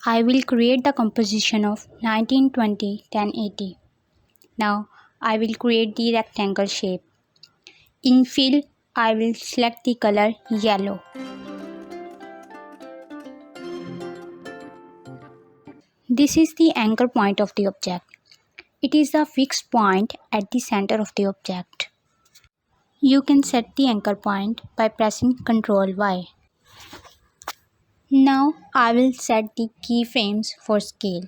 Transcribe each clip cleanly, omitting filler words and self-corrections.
I will create the composition of 1920 1080. Now I will create the rectangle shape. In fill, I will select the color yellow. This is the anchor point of the object. It is the fixed point at the center of the object. You can set the anchor point by pressing Ctrl Y. Now I will set the keyframes for scale.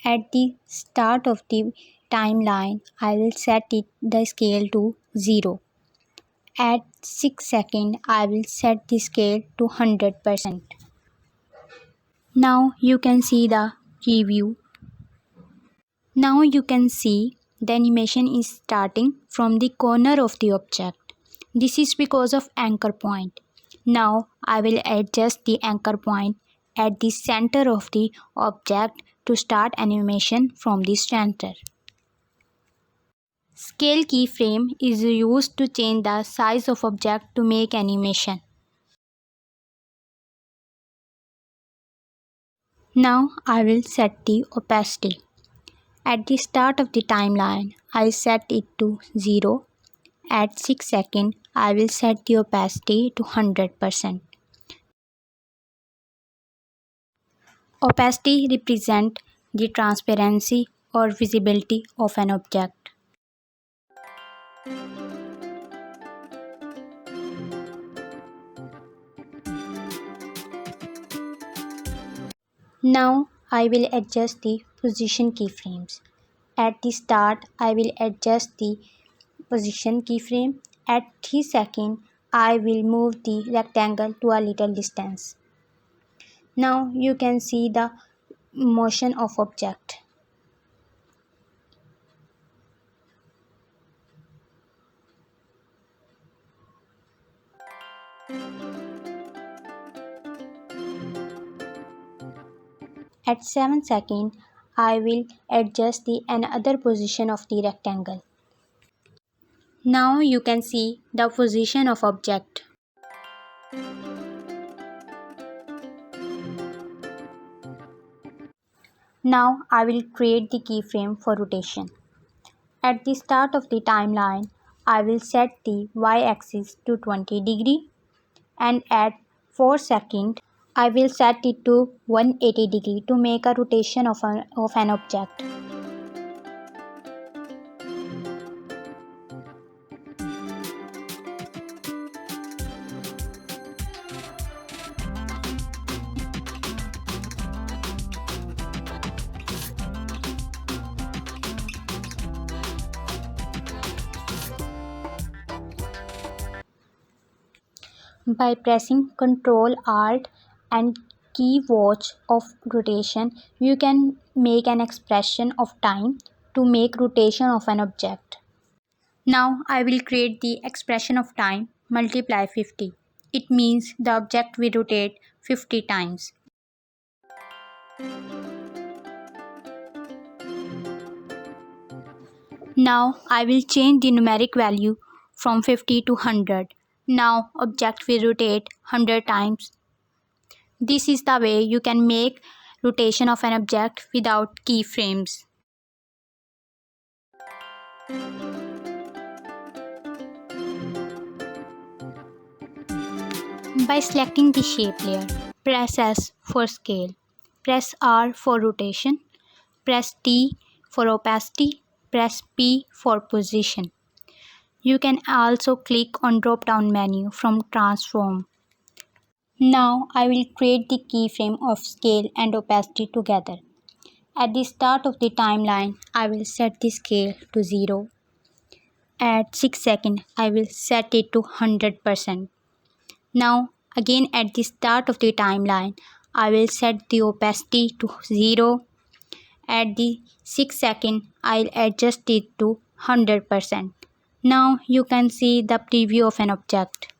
At the start of the timeline, I will set the scale to 0. At 6 seconds, I will set the scale to 100%. Now you can see the preview. Now you can see the animation is starting from the corner of the object. This is because of anchor point. Now I will adjust the anchor point at the center of the object to start animation from the center. Scale keyframe is used to change the size of object to make animation. Now I will set the opacity. At the start of the timeline, I set it to 0. At 6 seconds, I will set the opacity to 100%. Opacity represents the transparency or visibility of an object. Now I will adjust the position keyframes. At the start, I will adjust the position keyframe. At 3 seconds, I will move the rectangle to a little distance. Now you can see the motion of object. At 7 seconds, I will adjust the another position of the rectangle. Now you can see the position of object. Now I will create the keyframe for rotation. At the start of the timeline, I will set the y-axis to 20 degree and at 4 seconds, I will set it to 180 degree to make a rotation of an object. By pressing Ctrl Alt and key watch of rotation, you can make an expression of time to make rotation of an object. Now I will create the expression of time multiply 50. It means the object will rotate 50 times. Now I will change the numeric value from 50 to 100. Now object will rotate 100 times. This is the way you can make rotation of an object without keyframes. By selecting the shape layer, press S for scale, press R for rotation, press T for opacity, press P for position. You can also click on drop-down menu from Transform. Now I will create the keyframe of scale and opacity together. At the start of the timeline, I will set the scale to 0. At 6 seconds, I will set it to 100%. Now again at the start of the timeline, I will set the opacity to 0. At the 6 seconds, I'll adjust it to 100%. Now you can see the preview of an object.